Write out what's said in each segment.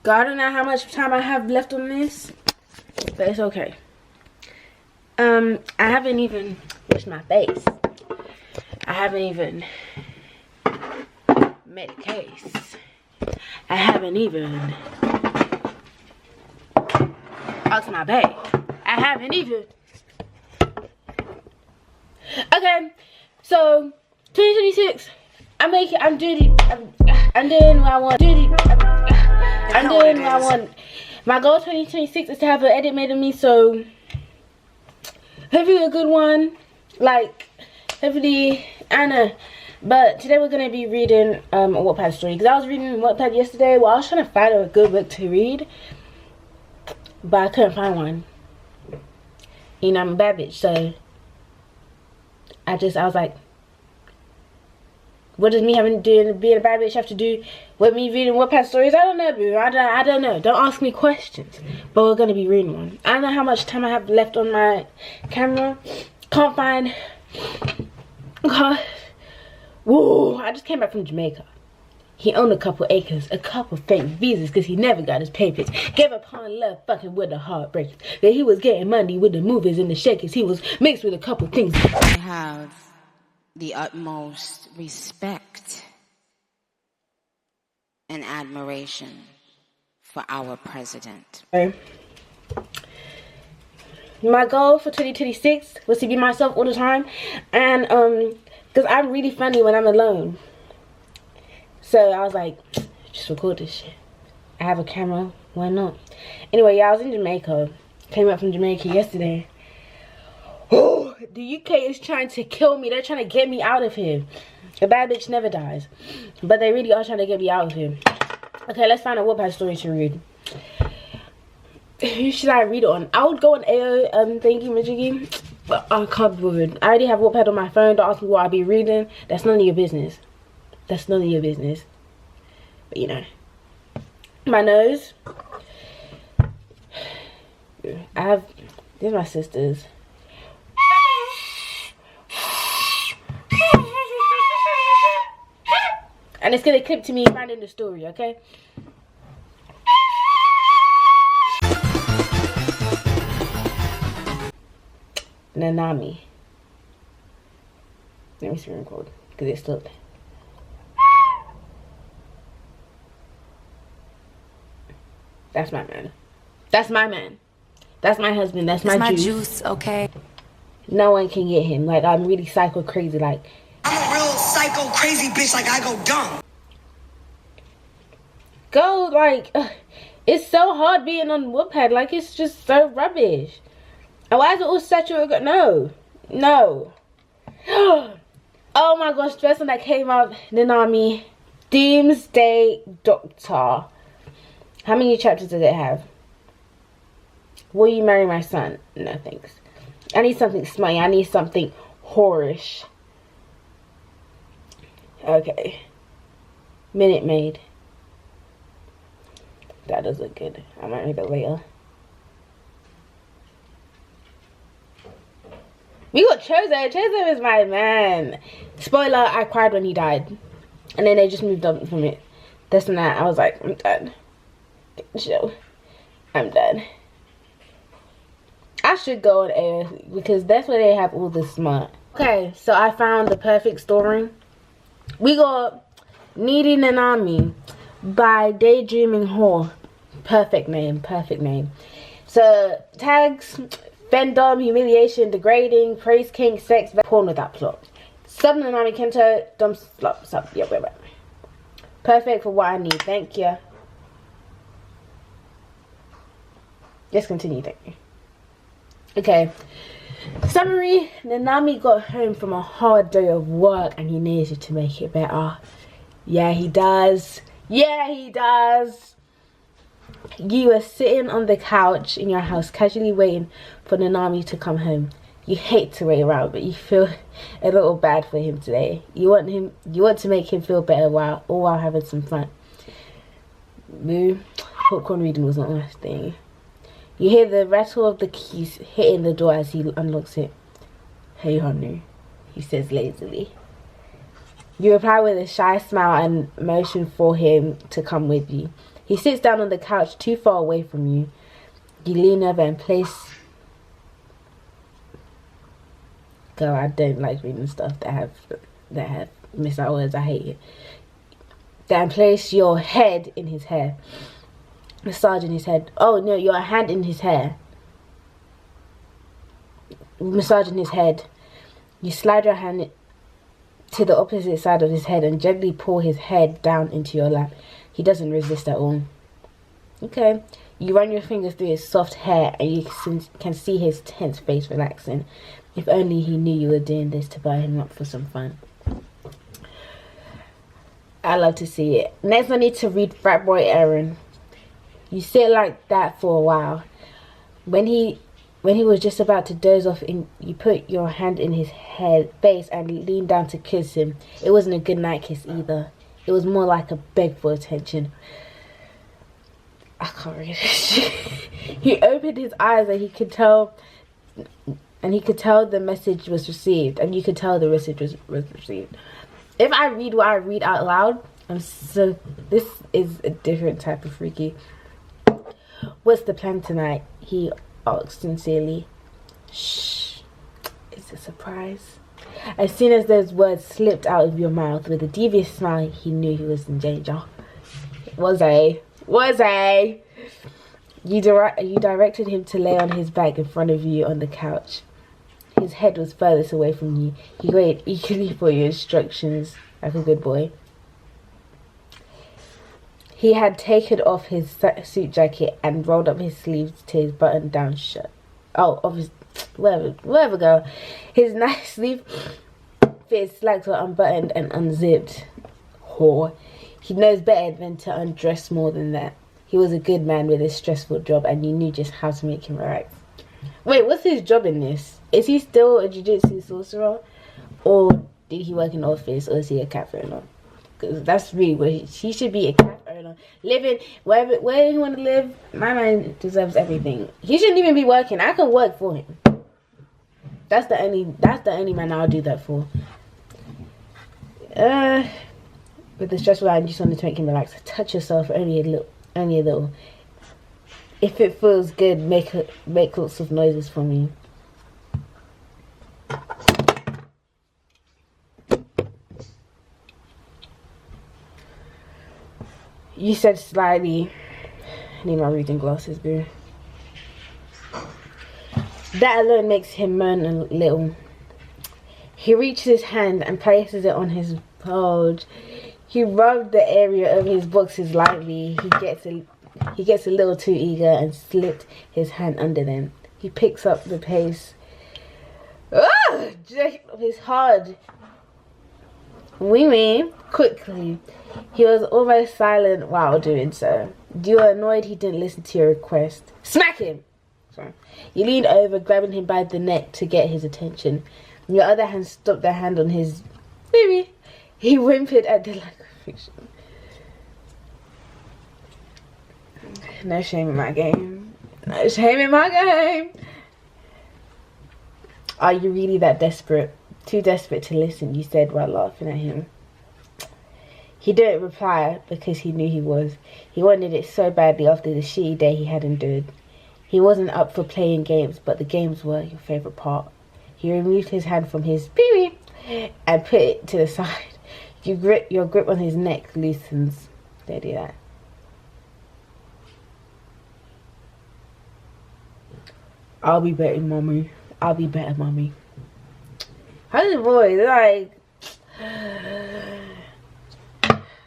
I don't know how much time I have left on this, but it's okay. I haven't even washed my face. I haven't even made a case. I haven't even asked my babe. I haven't even. Okay, so 2026. I'm doing what I want. I'm doing what I want. My goal 2026 is to have an edit made of me, so hopefully a good one. Like, hopefully, I don't know. But today we're gonna be reading a Wattpad story, because I was reading Wattpad yesterday. Well, I was trying to find a good book to read, but I couldn't find one. You know, I'm a bad bitch, so I was like, what does me being a bad bitch have to do with me reading Wattpad stories? I don't know, boo. I don't know. Don't ask me questions. But we're gonna be reading one. I don't know how much time I have left on my camera. Can't find. God. Whoa! I just came back from Jamaica. He owned a couple acres, a couple fake visas, because he never got his papers. Gave up on love, fucking with the heartbreakers. That he was getting money with the movies and the shakers. He was mixed with a couple things. I have the utmost respect and admiration for our president. Okay. My goal for 2026 was to be myself all the time, and because I'm really funny when I'm alone. So I was like, just record this shit. I have a camera, why not? Anyway, yeah, I was in Jamaica. Came back from Jamaica yesterday. Oh, the UK is trying to kill me. They're trying to get me out of here. A bad bitch never dies. But they really are trying to get me out of here. Okay, let's find a Wattpad story to read. Who should I read it on? I would go on AO thingy majiggy, but I can't be bothered. I already have Wattpad on my phone. Don't ask me what I'll be reading. That's none of your business. That's none of your business. But you know, my nose. These are my sisters. And it's gonna clip to me finding the story, okay? Nanami. Let me see record, because it's still there. That's my man. That's my man. That's my husband. That's my juice. Okay. No one can get him. Like, I'm really psycho crazy. Like, I'm a real psycho crazy bitch. Like, I go dumb. Go, like, it's so hard being on Wattpad. Like, it's just so rubbish. And why is it all saturated? No. No. Oh my gosh, the first one that came up, Nanami. Doomsday Doctor. How many chapters does it have? Will you marry my son? No thanks. I need something smutty. I need something whorish. Okay. Minute Maid. That does look good. I might read that later. We got Chozo. Chozo is my man. Spoiler, I cried when he died. And then they just moved on from it. This and that. I was like, I'm done. Chill. I'm done. I should go on AO3 because that's where they have all the smart. Okay, so I found the perfect story. We got Needy Nanami by Daydreaming Whore. Perfect name, perfect name. So tags, fandom, humiliation, degrading, praise king, sex, porn with that plot. Sub Nanami Kento, dumb slut, sub, yeah, wait. Perfect for what I need, thank you. Let's continue, thank you. Okay, summary. Nanami got home from a hard day of work and he needs it to make it better. Yeah, he does. Yeah, he does. You are sitting on the couch in your house casually waiting for Nanami to come home. You hate to wait around, but you feel a little bad for him today. You want to make him feel better while having some fun. Boo. Popcorn reading was not my thing. You hear the rattle of the keys hitting the door as he unlocks it. Hey, honey, he says lazily. You reply with a shy smile and motion for him to come with you. He sits down on the couch too far away from you. You lean over and place... Girl, I don't like reading stuff that have missed out words. I hate it. Then place your head in his hair. Massaging his head. Oh no, your hand in his hair. Massaging his head. You slide your hand to the opposite side of his head and gently pull his head down into your lap. He doesn't resist at all. Okay. You run your fingers through his soft hair and you can see his tense face relaxing. If only he knew you were doing this to buy him up for some fun. I love to see it. Next I need to read Frat Boy Aaron. You sit like that for a while. When he was just about to doze off, you put your hand in his face and lean down to kiss him. It wasn't a good night kiss either. It was more like a beg for attention. I can't read this. He opened his eyes and he could tell the message was received, and you could tell the message was received. If I read what I read out loud, this is a different type of freaky. What's the plan tonight? He asked sincerely. Shh. It's a surprise. As soon as those words slipped out of your mouth with a devious smile, he knew he was in danger. Was I? You directed him to lay on his back in front of you on the couch. His head was furthest away from you. He waited eagerly for your instructions, like a good boy. He had taken off his suit jacket and rolled up his sleeves to his button-down shirt. Oh, obviously, wherever go. His nice sleeve fit slacks were unbuttoned and unzipped. Whore. He knows better than to undress more than that. He was a good man with a stressful job, and you knew just how to make him relax. Wait, what's his job in this? Is he still a jiu-jitsu sorcerer? Or did he work in the office? Or is he a cafe owner? Because that's really what he should be, a cat owner. Living where you want to live. My man deserves everything. He shouldn't even be working. I can work for him. That's the only man I'll do that for. With the stressful line, you just wanted to make him relax. Touch yourself only a little. If it feels good, make lots of noises for me. You said slightly. I need my reading glasses, boo. That alone makes him moan a little. He reaches his hand and places it on his bulge. He rubbed the area of his boxes lightly. He gets a little too eager and slipped his hand under them. He picks up the pace. His hard. Wee quickly. He was almost silent while doing so. You were annoyed he didn't listen to your request. Smack him! Sorry. You leaned over, grabbing him by the neck to get his attention. Your other hand stopped the hand on his baby. He whimpered at the lack of fiction. No shame in my game. No shame in my game. Are you really that desperate? Too desperate to listen, you said while laughing at him. He didn't reply because he knew he was. He wanted it so badly after the shitty day he had endured. He wasn't up for playing games, but the games were your favourite part. He removed his hand from his baby and put it to the side. Your grip on his neck loosens. Don't do that. I'll be better, mommy. I'll be better, mommy. How's the boy? Like,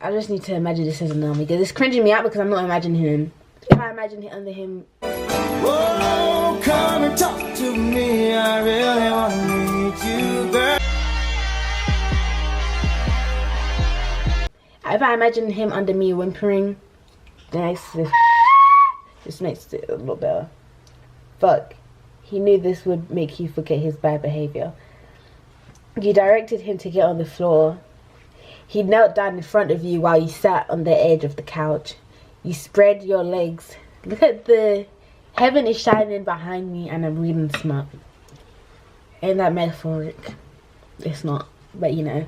I just need to imagine this as a Nanami because it's cringing me out because I'm not imagining him. If I imagine it under him. Oh, come and talk to me. I really want to meet you, girl. If I imagine him under me whimpering, then this makes it a little better. Fuck. He knew this would make you forget his bad behavior. You directed him to get on the floor. He knelt down in front of you while you sat on the edge of the couch. You spread your legs. Look at the heaven is shining behind me and I'm reading smart. Ain't that metaphoric? It's not, but you know.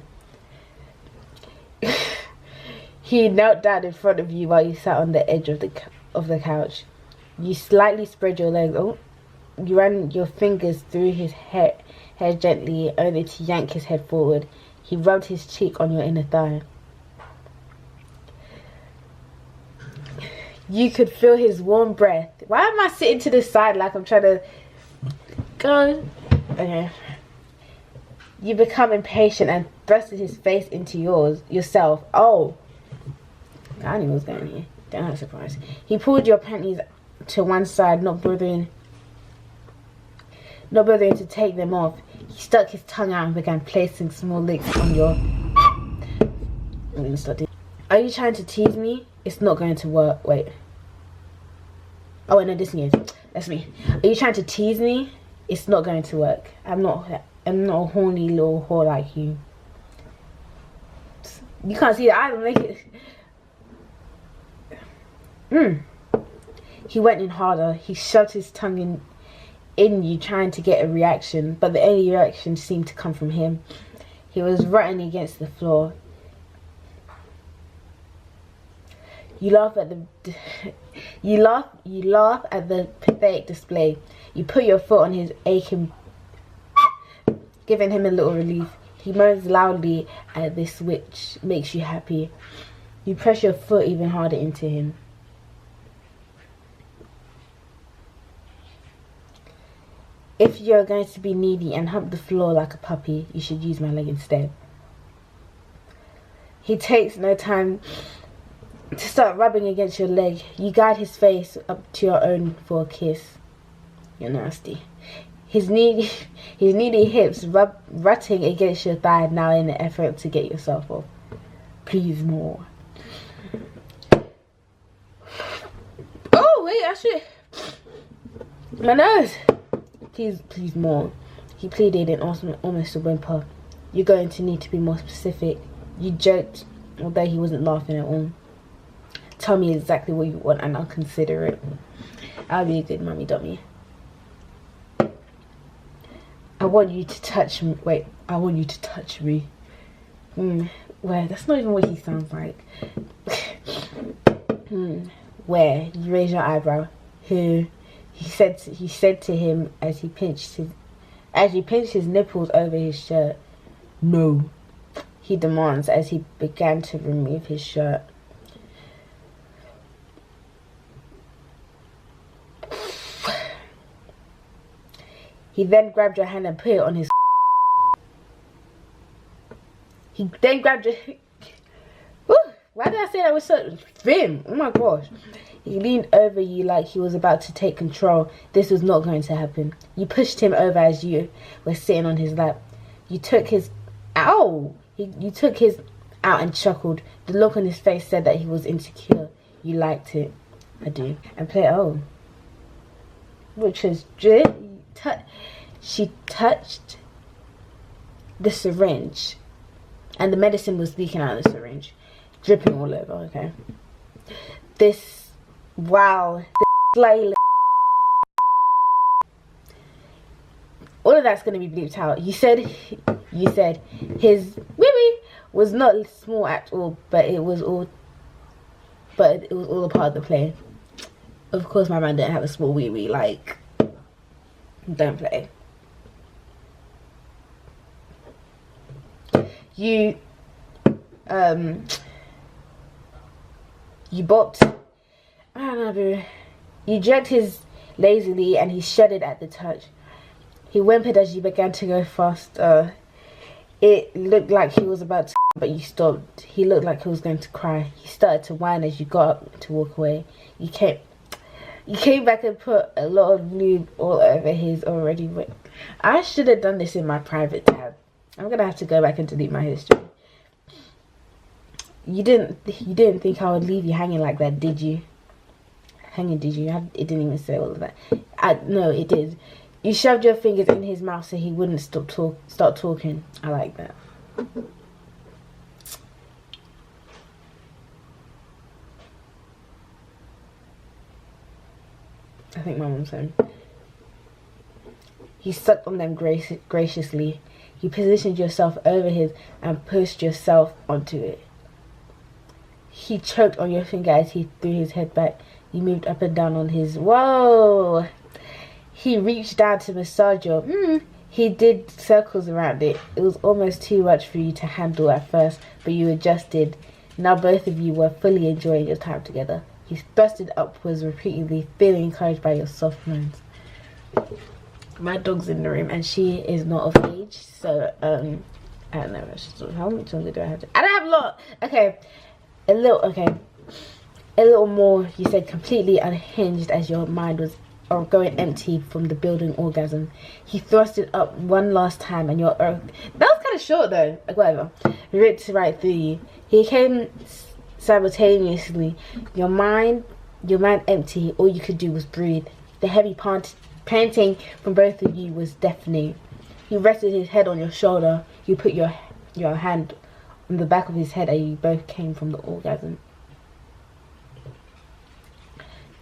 He knelt down in front of you while you sat on the edge of the couch. You slightly spread your legs. Oh, you ran your fingers through his hair gently, only to yank his head forward. He rubbed his cheek on your inner thigh. You could feel his warm breath. Why am I sitting to the side like I'm trying to go? Okay. You become impatient and thrusted his face into yourself. Oh. I knew what was going here. Don't have a surprise. He pulled your panties to one side, not bothering to take them off. He stuck his tongue out and began placing small licks on your... I'm gonna start doing... Are you trying to tease me? It's not going to work. Wait. Oh, no, this is. That's me. Are you trying to tease me? It's not going to work. I'm not a horny little whore like you. You can't see that. I don't make it. He went in harder. He shoved his tongue in you, trying to get a reaction, but the only reaction seemed to come from him. He was rotting against the floor. You laugh at the pathetic display. You put your foot on his aching, giving him a little relief. He moans loudly at this, which makes you happy. You press your foot even harder into him. If you're going to be needy and hump the floor like a puppy, you should use my leg instead. He takes no time to start rubbing against your leg. You guide his face up to your own for a kiss. You're nasty. His needy hips rutting against your thigh now in an effort to get yourself off. Please more. Oh wait, actually, my nose. Please more. He pleaded in almost a whimper. You're going to need to be more specific. You joked, although he wasn't laughing at all. Tell me exactly what you want and I'll consider it. I'll be a good mummy dummy. I want you to touch me. Wait, I want you to touch me. Where? That's not even what he sounds like. Where? You raise your eyebrow. Who? He said to him as he pinched his nipples over his shirt. No, he demands as he began to remove his shirt. He then grabbed your hand and put it on his. He then grabbed your. Woo, why did I say that with such vim? Oh my gosh. He leaned over you like he was about to take control. This was not going to happen. You pushed him over as you were sitting on his lap. You took his... Ow! You took his out and chuckled. The look on his face said that he was insecure. You liked it. I do. And play oh. Which is... She touched the syringe. And the medicine was leaking out of the syringe. Dripping all over, okay? This... Wow, all of that's going to be bleeped out. You said his wee was not small at all, but it was all a part of the play. Of course, my man didn't have a small wee. Like, don't play. You bopped. I don't know, boo. You jerked his lazily and he shuddered at the touch. He whimpered as you began to go faster. It looked like he was about to, but you stopped. He looked like he was going to cry. He started to whine as you got up to walk away. You came back and put a lot of lube all over his already wet. I should have done this in my private tab. I'm gonna have to go back and delete my history. You didn't think I would leave you hanging like that, did you? Hanging, did you? It didn't even say all of that. No, it did. You shoved your fingers in his mouth so he wouldn't start talking. I like that. I think my mom's home. He sucked on them graciously. You positioned yourself over his and pushed yourself onto it. He choked on your finger as he threw his head back. You moved up and down on his... Whoa! He reached down to massage your... He did circles around it. It was almost too much for you to handle at first, but you adjusted. Now both of you were fully enjoying your time together. He thrusted upwards repeatedly, feeling encouraged by your soft moans. My dog's in the room and she is not of age, so I don't know. How much longer do I have? I don't have a lot. Okay, a little more. You said, completely unhinged as your mind was going empty from the building orgasm. He thrust it up one last time, and your that was kind of short though. Like, whatever. Ripped right through you. He came simultaneously. Your mind empty. All you could do was breathe. The heavy panting from both of you was deafening. He rested his head on your shoulder. You put your hand on the back of his head, and you both came from the orgasm.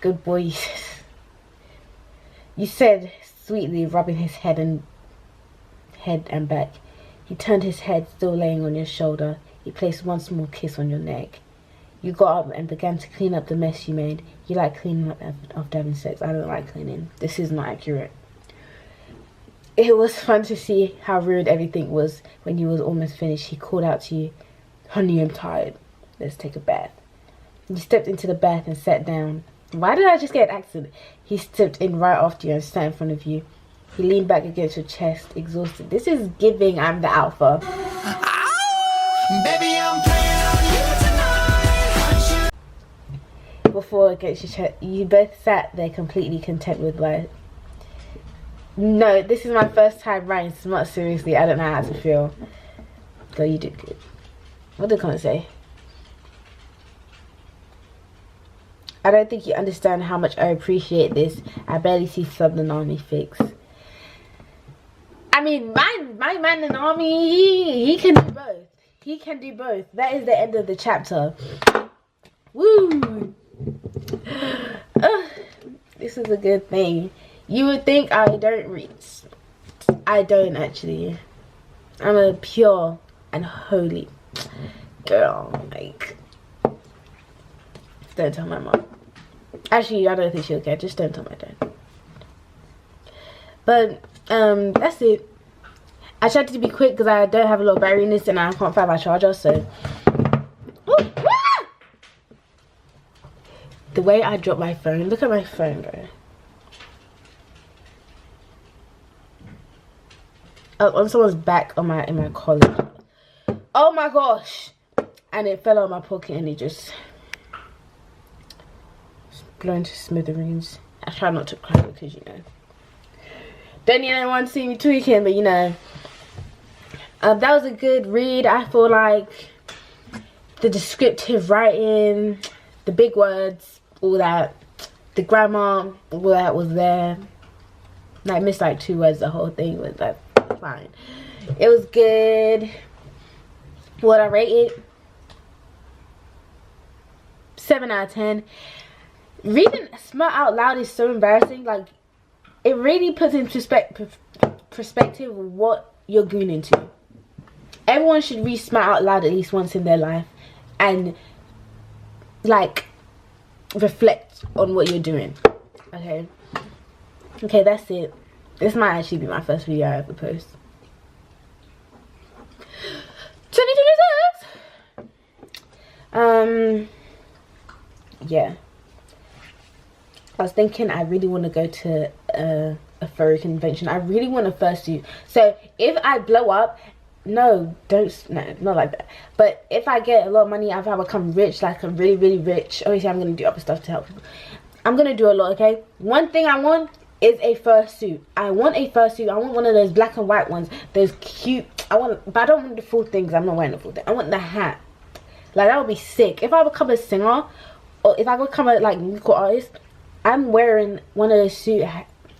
Good boy, you said sweetly, rubbing his head and back. He turned his head, still laying on your shoulder. He placed one small kiss on your neck. You got up and began to clean up the mess you made. You like cleaning up after having sex. I don't like cleaning. This is not accurate. It was fun to see how rude everything was. When you was almost finished, he called out to you, "Honey, I'm tired. Let's take a bath." You stepped into the bath and sat down. Why did I just get an accent? He stepped in right after you and sat in front of you. He leaned back against your chest, exhausted. This is giving I'm the alpha. Baby, I'm playing on you tonight. Before against your chest, you both sat there completely content with life. No, this is my first time writing smut seriously. I don't know how to feel. Girl, you did good. What did I say? I don't think you understand how much I appreciate this. I barely see sub Nanami fix. I mean, my man Nanami, he can do both. He can do both. That is the end of the chapter. Woo! This is a good thing. You would think I don't read. I don't actually. I'm a pure and holy girl. Like, don't tell my mom. Actually, I don't think she'll care. Just don't tell my dad. But that's it. I tried to be quick because I don't have a lot of battery in this and I can't find my charger. So the way I dropped my phone. Look at my phone, bro. On someone's back in my college. Oh my gosh! And it fell out of my pocket and it just blown to smithereens. I try not to cry because, you know, don't need anyone to see me tweaking, but you know, that was a good read. I feel like the descriptive writing, the big words, all that, the grammar, all that was there. I missed like 2 words. The whole thing was like fine. It was good. What I rate it? 7 out of 10. Reading smut out loud is so embarrassing. Like, it really puts in perspective what you're going into. Everyone should read smut out loud at least once in their life and like reflect on what you're doing. Okay, that's it. This might actually be my first video I ever post. 2026. Yeah. I was thinking I really want to go to a furry convention. I really want a fursuit. So if I blow up, no, not like that. But if I get a lot of money, if I become rich, like I'm really, really rich, obviously I'm going to do other stuff to help people. I'm going to do a lot, okay? One thing I want is a fursuit. I want a fursuit. I want one of those black and white ones. Those cute. But I don't want the full thing because I'm not wearing the full thing. I want the hat. Like, that would be sick. If I become a singer, or if I become a like musical artist, I'm wearing one of those suit,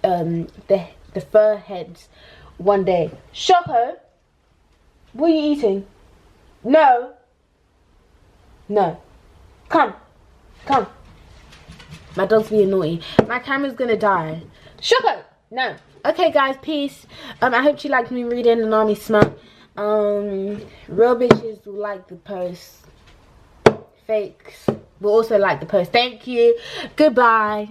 the fur heads one day. Shoko, what are you eating? No. Come. My dog's being naughty. My camera's gonna die. Shoko, no. Okay, guys, peace. I hope you liked me reading Nanami smut. Real bitches will like the post. fakes will also like the post. Thank you. Goodbye.